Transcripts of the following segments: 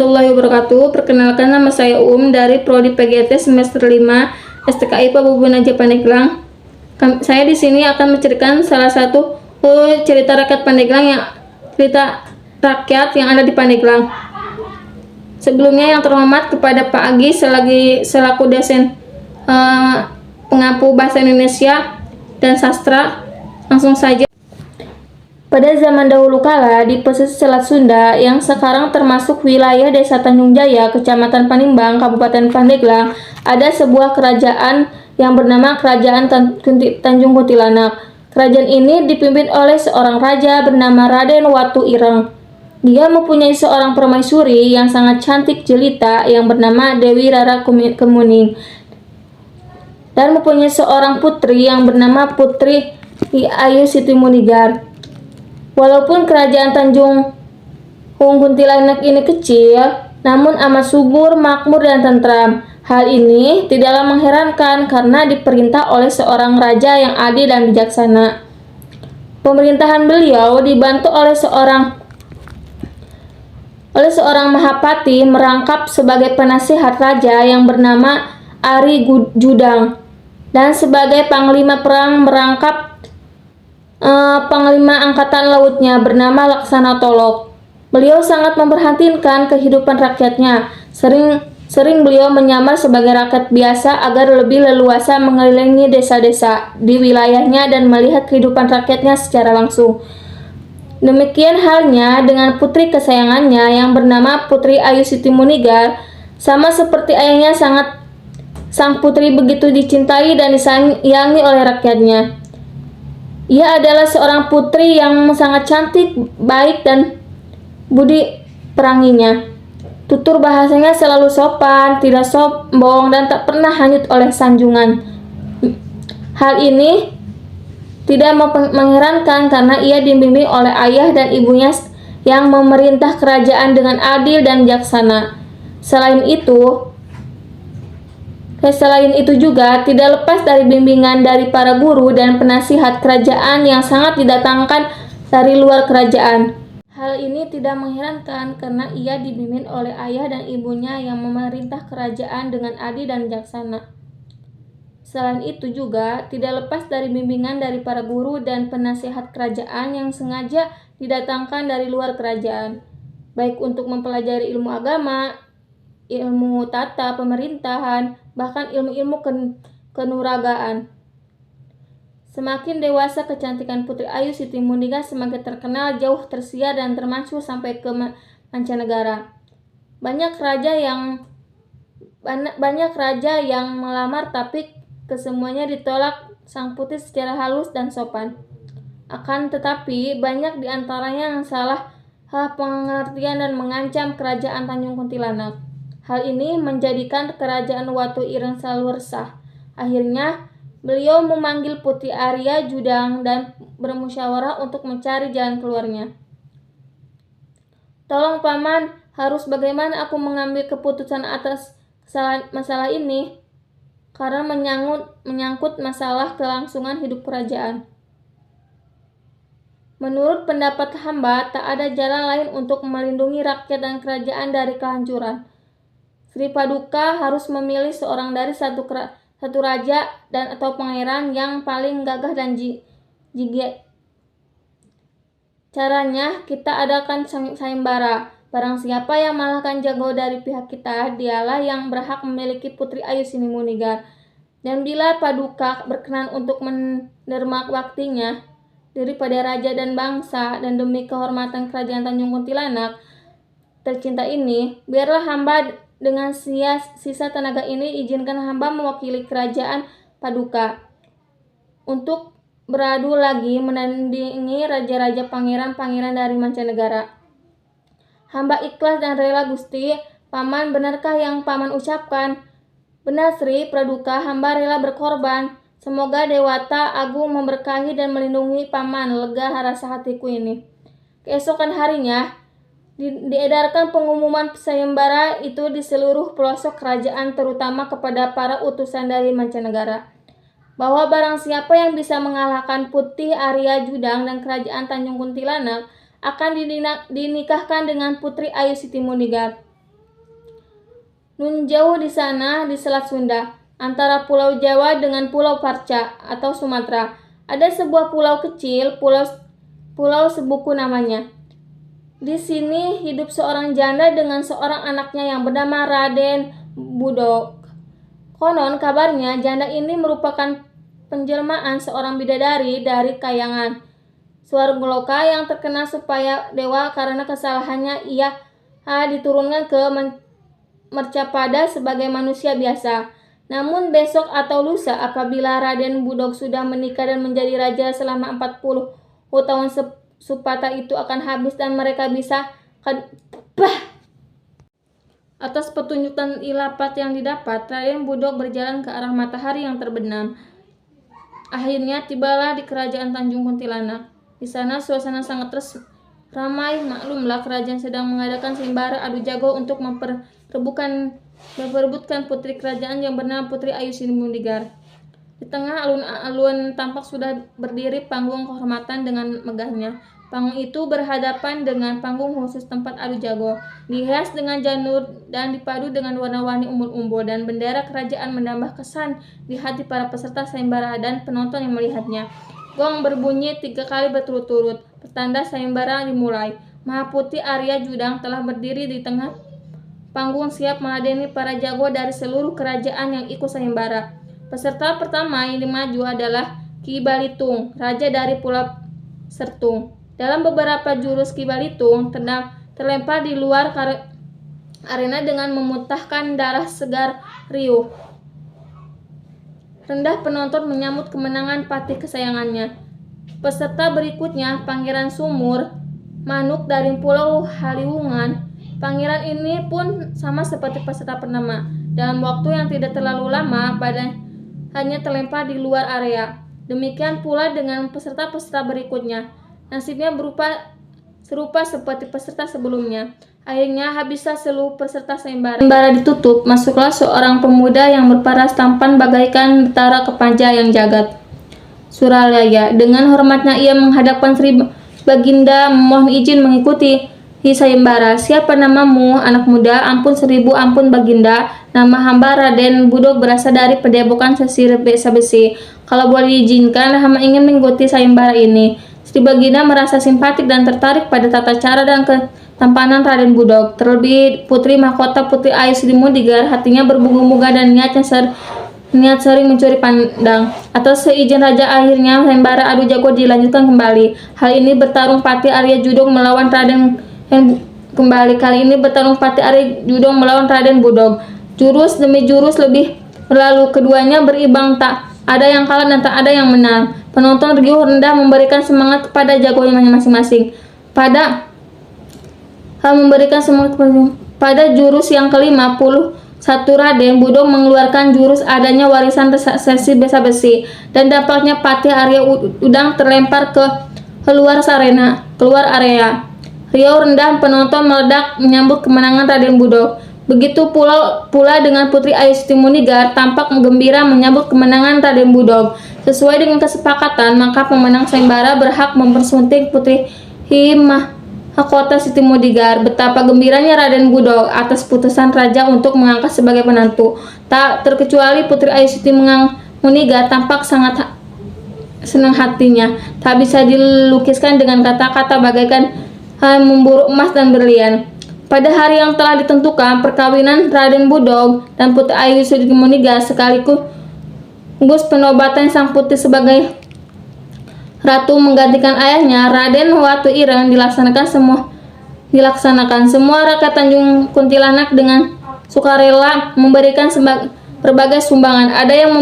warahmatullahi wabarakatuh. Perkenalkan, nama saya dari Prodi PGT semester 5 STKI Pabubun Aja Pandeglang. Saya di sini akan menceritakan salah satu cerita rakyat Pandeglang yang ada di Pandeglang. Sebelumnya yang terhormat kepada Pak Agi selaku dosen pengampu bahasa Indonesia dan sastra. Langsung saja. Pada zaman dahulu kala, di pesisir Selat Sunda yang sekarang termasuk wilayah Desa Tanjung Jaya, Kecamatan Panimbang, Kabupaten Pandeglang, ada sebuah kerajaan yang bernama Kerajaan Tanjung Kuntilanak. Kerajaan ini dipimpin oleh seorang raja bernama Raden Watu Ireng. Dia mempunyai seorang permaisuri yang sangat cantik jelita yang bernama Dewi Rara Kemuning, dan mempunyai seorang putri yang bernama Putri Ayu Siti Munigar. Walaupun kerajaan Tanjung Kuntilanak ini kecil, namun amat subur, makmur, dan tentram. Hal ini tidaklah mengherankan karena diperintah oleh seorang raja yang adil dan bijaksana. Pemerintahan beliau dibantu oleh seorang Mahapati merangkap sebagai penasihat raja yang bernama Ari Judang, dan sebagai panglima perang merangkap panglima angkatan lautnya bernama Laksana Tolok. Beliau sangat memperhatikan kehidupan rakyatnya. Sering beliau menyamar sebagai rakyat biasa agar lebih leluasa mengelilingi desa-desa di wilayahnya dan melihat kehidupan rakyatnya secara langsung. Demikian halnya dengan putri kesayangannya yang bernama Putri Ayu Siti Munigar. Sama seperti ayahnya, sang putri begitu dicintai dan disayangi oleh rakyatnya. Ia adalah seorang putri yang sangat cantik, baik, dan budi peranginya. Tutur bahasanya selalu sopan, tidak sombong, dan tak pernah hanyut oleh sanjungan. Hal ini tidak mengherankan karena ia dibimbing oleh ayah dan ibunya yang memerintah kerajaan dengan adil dan bijaksana. Selain itu juga tidak lepas dari bimbingan dari para guru dan penasihat kerajaan yang sangat didatangkan dari luar kerajaan. Hal ini tidak mengherankan karena ia dibimbing oleh ayah dan ibunya yang memerintah kerajaan dengan adil dan bijaksana. Selain itu juga tidak lepas dari bimbingan dari para guru dan penasihat kerajaan yang sengaja didatangkan dari luar kerajaan, baik untuk mempelajari ilmu agama, ilmu tata pemerintahan, bahkan ilmu-ilmu kenuragaan. Semakin dewasa, kecantikan Putri Ayu Siti Munigar semakin terkenal, jauh tersiar, dan termasyhur sampai ke mancanegara. Banyak raja yang melamar, tapi kesemuanya ditolak sang putri secara halus dan sopan. Akan tetapi banyak di antaranya yang salah pengertian dan mengancam kerajaan Tanjung Kuntilanak. Hal ini menjadikan kerajaan Watu Ireng selalu resah. Akhirnya, beliau memanggil Putri Arya Judang dan bermusyawarah untuk mencari jalan keluarnya. "Tolong Paman, harus bagaimana aku mengambil keputusan atas masalah ini? Karena menyangkut masalah kelangsungan hidup kerajaan. Menurut pendapat hamba, tak ada jalan lain untuk melindungi rakyat dan kerajaan dari kehancuran. Sri Paduka harus memilih seorang dari satu raja atau pangeran yang paling gagah dan jigit. Caranya, kita adakan sayembara. Barang siapa yang mengalahkan jago dari pihak kita, dialah yang berhak memiliki Putri Ayu Siti Munigar. Dan bila Paduka berkenan untuk menerima baktinya daripada raja dan bangsa, dan demi kehormatan kerajaan Tanjung Kuntilanak tercinta ini, biarlah hamba dengan sisa tenaga ini izinkan hamba mewakili kerajaan Paduka untuk beradu lagi menandingi raja-raja, pangeran-pangeran dari mancanegara. Hamba ikhlas dan rela Gusti. Paman, benarkah yang Paman ucapkan?" "Benar Sri Paduka, hamba rela berkorban. Semoga Dewata Agung memberkahi dan melindungi Paman," lega rasa hatiku ini. Keesokan harinya, diedarkan pengumuman sayembara itu di seluruh pelosok kerajaan, terutama kepada para utusan dari mancanegara, bahwa barang siapa yang bisa mengalahkan Putri Arya Judang dan kerajaan Tanjung Kuntilanak akan dinikahkan dengan Putri Ayu Siti Munigar. Nun jauh di sana di Selat Sunda, antara Pulau Jawa dengan Pulau Parca atau Sumatera, ada sebuah pulau kecil, pulau Sebuku namanya. Di sini hidup seorang janda dengan seorang anaknya yang bernama Raden Budok. Konon kabarnya janda ini merupakan penjelmaan seorang bidadari dari Kayangan Swargaloka yang terkena supaya dewa karena kesalahannya ia diturunkan ke Mercapada sebagai manusia biasa. Namun besok atau lusa apabila Raden Budok sudah menikah dan menjadi raja selama 40 tahun Supata itu akan habis dan mereka bisa Atas petunjuk dan ilapat yang didapat, Raden Budok berjalan ke arah matahari yang terbenam. Akhirnya tibalah di kerajaan Tanjung Kuntilanak. Di sana suasana sangat ramai. Maklumlah kerajaan sedang mengadakan sayembara adu jago untuk memperebutkan putri kerajaan yang bernama Putri Ayu Sinumundigar. Di tengah alun-alun tampak sudah berdiri panggung kehormatan dengan megahnya. Panggung itu berhadapan dengan panggung khusus tempat adu jago, dihias dengan janur dan dipadu dengan warna-warni umbul-umbul, dan bendera kerajaan menambah kesan di hati para peserta sayembara dan penonton yang melihatnya. Gong berbunyi 3 kali berturut-turut, pertanda sayembara dimulai. Mahaputri Arya Judang telah berdiri di tengah panggung siap meladeni para jago dari seluruh kerajaan yang ikut sayembara. Peserta pertama yang dimaju adalah Ki Balitung, raja dari Pulau Sertung. Dalam beberapa jurus Ki Balitung terlempar di luar arena dengan memuntahkan darah segar riuh. Rendah penonton menyambut kemenangan patih kesayangannya. Peserta berikutnya Pangeran Sumur Manuk dari Pulau Haliwungan. Pangeran ini pun sama seperti peserta pertama. Dalam waktu yang tidak terlalu lama, badan hanya terlempar di luar area. Demikian pula dengan peserta-peserta berikutnya. Nasibnya serupa seperti peserta sebelumnya. Akhirnya habislah seluruh peserta sayembara. Sayembara ditutup, masuklah seorang pemuda yang berparas tampan bagaikan betara kepaja yang jagat. Suralaya, dengan hormatnya ia menghadapkan Sri Baginda memohon izin mengikuti sayembara. Siapa namamu, anak muda? Ampun 1000 ampun Baginda. Nama hamba Raden Budok berasal dari Padepokan Sesir Desa Besi. Kalau boleh diizinkan, hamba ingin mengikuti sayembara ini. Sri Baginda merasa simpatik dan tertarik pada tata cara dan ketampanan Raden Budok. Terlebih putri mahkota Putri Ayu Sinumundigar, hatinya berbunga-bunga dan niat sering mencuri pandang. Atas seizin raja, akhirnya sayembara adu jago dilanjutkan kembali. Hal ini bertarung Patih Arya Judong melawan Raden Budok. Jurus demi jurus lebih berlalu, keduanya berimbang, tak ada yang kalah dan tak ada yang menang. Penonton riuh rendah memberikan semangat kepada jagonya masing-masing. Pada jurus yang ke-51, Raden Budok mengeluarkan jurus adanya warisan sesi Desa Besi, dan dampaknya Patih Arya Udang terlempar keluar area. Riuh rendah penonton meledak menyambut kemenangan Raden Budok. Begitu pula dengan Putri Ayu Sinumundigar tampak gembira menyambut kemenangan Raden Budok. Sesuai dengan kesepakatan, maka pemenang sayembara berhak mempersunting Putri Mahkota Sinumundigar. Betapa gembiranya Raden Budok atas putusan raja untuk mengangkat sebagai penantu. Tak terkecuali Putri Ayu Sinumundigar tampak sangat senang hatinya. Tak bisa dilukiskan dengan kata-kata, bagaikan memburu emas dan berlian. Pada hari yang telah ditentukan, perkawinan Raden Budok dan Putri Ayu Sinumundigar sekaligus penobatan sang putri sebagai ratu menggantikan ayahnya, Raden Watu Ireng dilaksanakan. Semua rakyat Tanjung Kuntilanak dengan sukarela memberikan berbagai sumbangan. Ada yang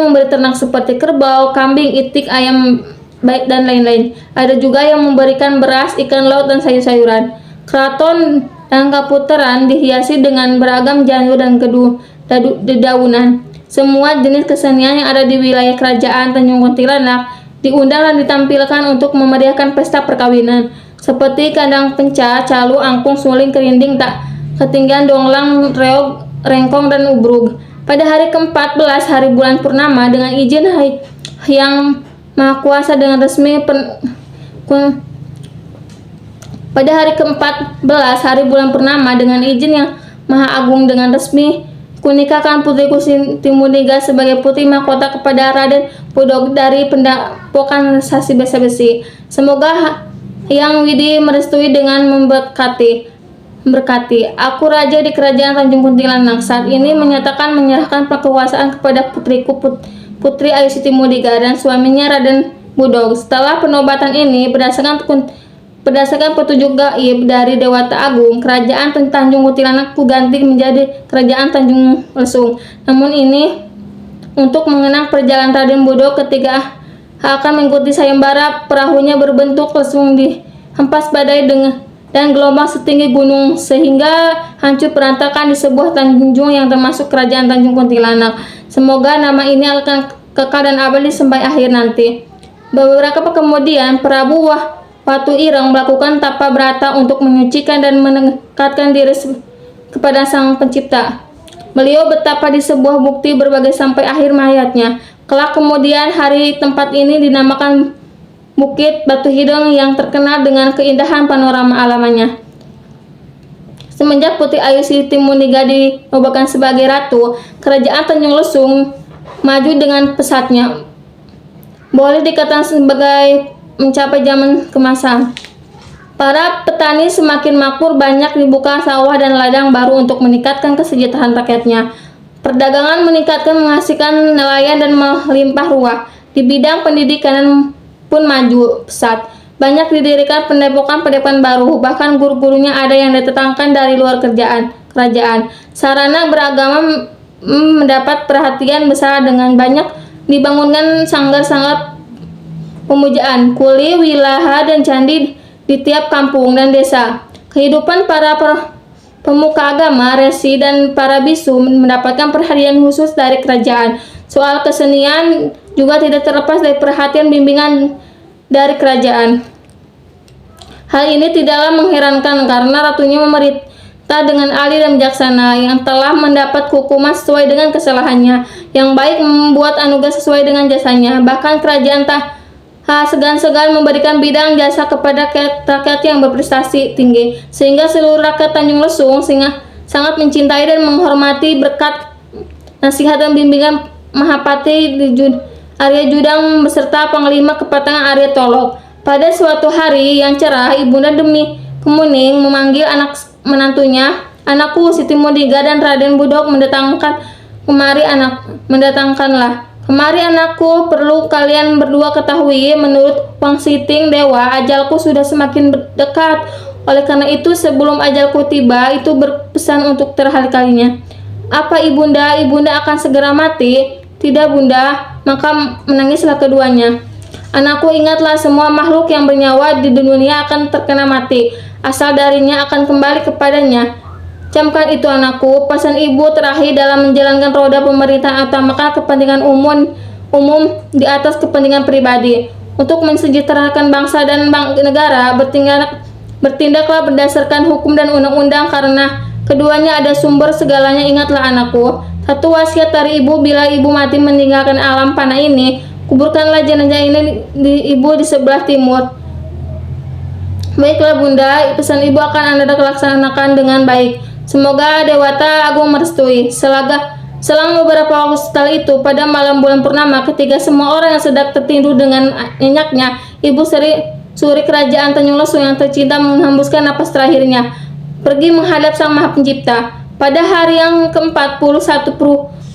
memberi ternak seperti kerbau, kambing, itik, ayam baik dan lain-lain. Ada juga yang memberikan beras, ikan laut dan sayur-sayuran. Keraton dan Kaputaran dihiasi dengan beragam janur dan dedaunan. Semua jenis kesenian yang ada di wilayah kerajaan Tanjung Kuntilanak diundang dan ditampilkan untuk memeriahkan pesta perkawinan, seperti kandang penca, calu, angklung, suling, kerinding, tak ketinggian, donglang, reog, rengkong, dan ubrug. Pada hari ke-14 hari bulan purnama, dengan izin Yang Maha Kuasa, dengan resmi Pada hari ke-14 hari bulan purnama, dengan izin yang Maha Agung, dengan resmi kunikahkan putriku Timuniga sebagai putri mahkota kepada Raden Budok dari pendapokan Sasi Besa-Besi. Semoga Yang Widi merestui dengan memberkati. Aku raja di kerajaan Tanjung Kuntilanak saat ini menyerahkan kekuasaan kepada putriku Putri Ayu Siti Mudiga dan suaminya Raden Budok. Setelah penobatan ini berdasarkan petunjuk gaib dari Dewata Agung, kerajaan Tanjung Kuntilanak ganti menjadi kerajaan Tanjung Lesung. Namun ini untuk mengenang perjalanan Raden Budok ketika akan mengikuti sayembara, perahunya berbentuk lesung dihempas badai dan gelombang setinggi gunung sehingga hancur berantakan di sebuah tanjung yang termasuk kerajaan Tanjung Kuntilanak. Semoga nama ini akan kekal dan abadi sampai akhir nanti. Beberapa kemudian Prabu Watu Ireng melakukan tapa berata untuk menyucikan dan mendekatkan diri kepada Sang Pencipta. Beliau bertapa di sebuah bukti berbagai sampai akhir hayatnya. Kelak kemudian hari tempat ini dinamakan Bukit Batu Hideng yang terkenal dengan keindahan panorama alamnya. Semenjak Putri Ayu Siti Mudiga dinobatkan sebagai ratu, kerajaan Tanjung Lesung maju dengan pesatnya. Boleh dikatakan sebagai mencapai zaman kemasan. Para petani semakin makmur, banyak dibuka sawah dan ladang baru untuk meningkatkan kesejahteraan rakyatnya. Perdagangan meningkatkan, menghasilkan nelayan dan melimpah ruah. Di bidang pendidikan pun maju pesat. Banyak didirikan pendepokan baru, bahkan guru-gurunya ada yang didatangkan dari luar kerajaan. Sarana beragama mendapat perhatian besar dengan banyak dibangunkan sanggar-sanggar pemujaan, kuli, wilaha, dan candi di tiap kampung dan desa. Kehidupan para pemuka agama, resi, dan para bisu mendapatkan perhatian khusus dari kerajaan. Soal kesenian juga tidak terlepas dari perhatian bimbingan dari kerajaan. Hal ini tidaklah mengherankan karena ratunya memerintah dengan adil dan bijaksana, yang telah mendapat hukuman sesuai dengan kesalahannya, yang baik membuat anugerah sesuai dengan jasanya. Bahkan kerajaan tak segan-segan memberikan bidang jasa kepada rakyat yang berprestasi tinggi, sehingga seluruh rakyat Tanjung Lesung sangat mencintai dan menghormati berkat nasihat dan bimbingan Mahapati Arya Judang beserta Panglima Kepatangan Arya Tolok. Pada suatu hari yang cerah, Ibunda Demi Kemuning memanggil anak menantunya, "Anakku Siti Mudiga dan Raden Budok mendatangkanlah. Kemari anakku, perlu kalian berdua ketahui, menurut Wang Siting Dewa, ajalku sudah semakin dekat. Oleh karena itu, sebelum ajalku tiba, itu berpesan untuk terakhir kalinya." "Apa ibunda? Ibunda akan segera mati?" "Tidak bunda." Maka menangislah keduanya. "Anakku, ingatlah, semua makhluk yang bernyawa di dunia akan terkena mati. Asal darinya akan kembali kepadanya. Camkan itu anakku." Pesan ibu terakhir dalam menjalankan roda pemerintahan, utamakan kepentingan umum di atas kepentingan pribadi. Untuk mensejahterakan bangsa dan negara, bertindaklah berdasarkan hukum dan undang-undang, karena keduanya ada sumber segalanya. Ingatlah anakku, satu wasiat dari ibu, bila ibu mati meninggalkan alam fana ini, kuburkanlah jenazah ini di ibu di sebelah timur. Baiklah bunda, pesan ibu akan Anda laksanakan dengan baik. Semoga Dewata Agung merestui. Selang beberapa waktu setelah itu, pada malam bulan purnama, ketika semua orang yang sedang tertidur dengan nyenyaknya, Ibu Suri Kerajaan Tanjung Lesung yang tercinta menghembuskan napas terakhirnya, pergi menghadap Sang Maha Pencipta. Pada hari yang ke-41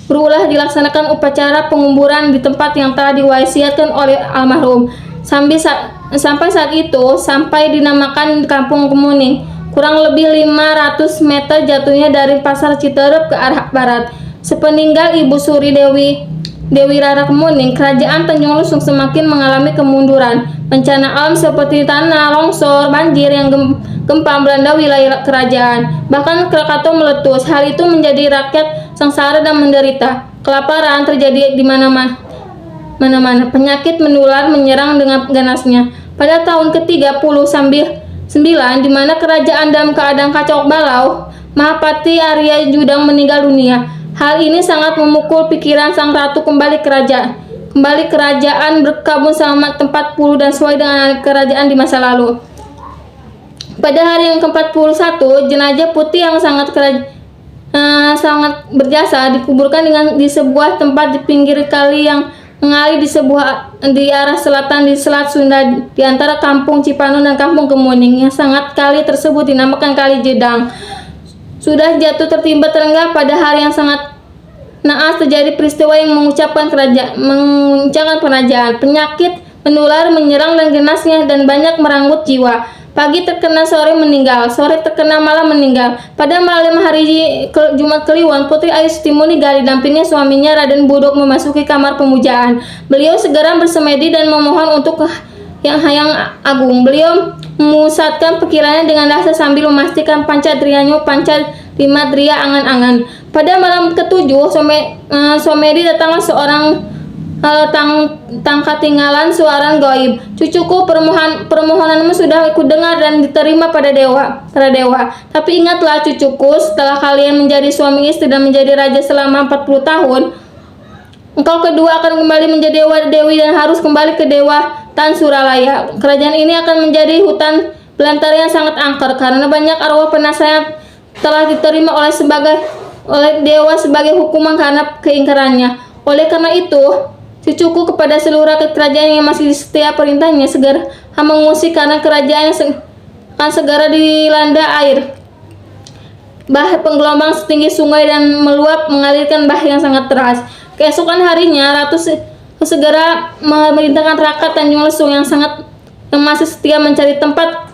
berulah dilaksanakan upacara penguburan di tempat yang telah diwasiatkan oleh almarhum. Sampai saat itu, sampai dinamakan Kampung Kemuning, kurang lebih 500 meter jatuhnya dari Pasar Citerep ke arah barat. Sepeninggal Ibu Suri Dewi Rara Kemuning, kerajaan Tanjung Lesung semakin mengalami kemunduran. Bencana alam seperti tanah longsor, banjir, yang gempa melanda wilayah kerajaan. Bahkan Krakatau meletus. Hal itu menjadi rakyat sengsara dan menderita. Kelaparan terjadi di mana-mana. Penyakit menular menyerang dengan ganasnya. Pada tahun ke-39, di mana kerajaan dalam keadaan kacau balau, Mahapati Arya Judang meninggal dunia. Hal ini sangat memukul pikiran sang ratu. Kembali kerajaan berkabung sama tempat puluh dan sesuai dengan kerajaan di masa lalu. Pada hari yang ke-41, jenazah Putih yang sangat berjasa dikuburkan di sebuah tempat di pinggir kali yang mengalir di arah selatan di Selat Sunda di antara Kampung Cipanung dan Kampung Kemuning. Yang sangat kali tersebut dinamakan Kali Jedang. Sudah jatuh tertimpa terengah pada hari yang sangat naas terjadi peristiwa yang mengucapkan kerajaan. Penyakit menular menyerang dan ganasnya dan banyak merenggut jiwa. Pagi terkena, sore meninggal. Sore terkena, malam meninggal. Pada malam hari Jumat Kliwon, Putri Ayu Siti Munigar didampingi suaminya Raden Budok memasuki kamar pemujaan. Beliau segera bersemedi dan memohon untuk Yang Hayang Agung. Beliau memusatkan pikirannya dengan dahsyat sambil memastikan pancadrianya Pancadrimadria angan-angan. Pada malam ketujuh, Somedi datanglah seorang tangkatinggalan suara goib. Cucuku, permohonanmu sudah kudengar dan diterima para dewa. Tapi ingatlah cucuku, setelah kalian menjadi suami istri dan menjadi raja selama 40 tahun, engkau kedua akan kembali menjadi dewa dewi dan harus kembali ke Dewa Tan Suralaya. Kerajaan ini akan menjadi hutan belantara yang sangat angker karena banyak arwah penasehat telah diterima oleh dewa sebagai hukuman karena keingkarannya. Oleh karena itu, cucuku kepada seluruh rakyat kerajaan yang masih setia perintahnya segera mengungsi karena kerajaan akan segera dilanda air bah penggelombang setinggi sungai dan meluap mengalirkan bah yang sangat deras. Keesokan harinya Ratu segera memerintahkan Raka Tanjung Lesung yang masih setia mencari tempat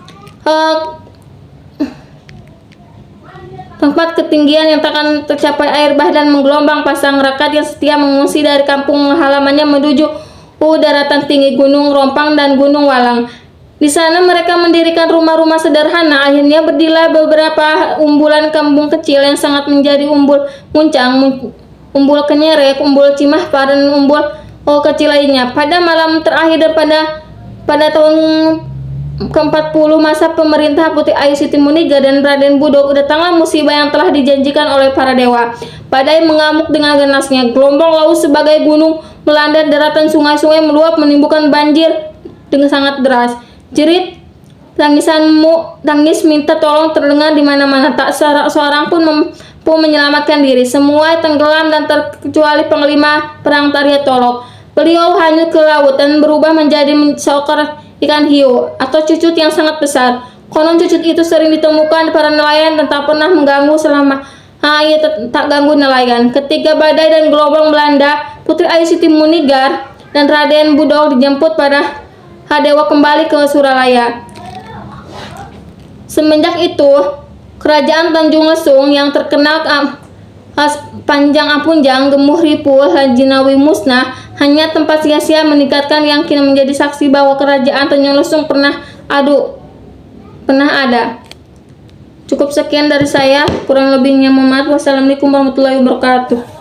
ketinggian yang takkan tercapai air bah dan menggelombang. Pasang rakyat yang setia mengungsi dari kampung halamannya menuju daratan tinggi Gunung Rompang dan Gunung Walang. Di sana mereka mendirikan rumah-rumah sederhana. Akhirnya berdirilah beberapa umbulan kampung kecil yang sangat menjadi umbul muncang, umbul kenyerek, umbul cimahpa, dan umbul kecil lainnya. Pada malam terakhir dan pada tahun ke-40 masa pemerintah Putri Ayu Siti Munigar dan Raden Budok, datanglah musibah yang telah dijanjikan oleh para dewa. Badai mengamuk dengan ganasnya, gelombang laut sebagai gunung melanda daratan, sungai-sungai meluap menimbulkan banjir dengan sangat deras. Jerit tangis minta tolong terdengar di mana-mana. Tak seorang pun mampu menyelamatkan diri. Semua tenggelam dan terkecuali panglima perang Tarya Tolok. Beliau hanyut ke laut dan berubah menjadi seekor ikan hiu atau cucut yang sangat besar. Konon cucut itu sering ditemukan para nelayan dan tak pernah mengganggu selama ia tak ganggu nelayan. Ketika badai dan gelombang melanda, Putri Ayu Siti Munigar dan Raden Budok dijemput pada Hadewa kembali ke Suralaya. Semenjak itu, kerajaan Tanjung Lesung yang terkenal panjang ampunjang, gemuh ripul, jinawi musnah, hanya tempat sia-sia meningkatkan yakin menjadi saksi bahwa kerajaan Tanjung Lesung pernah ada. Cukup sekian dari saya, kurang lebihnya mohon maaf. Wassalamualaikum warahmatullahi wabarakatuh.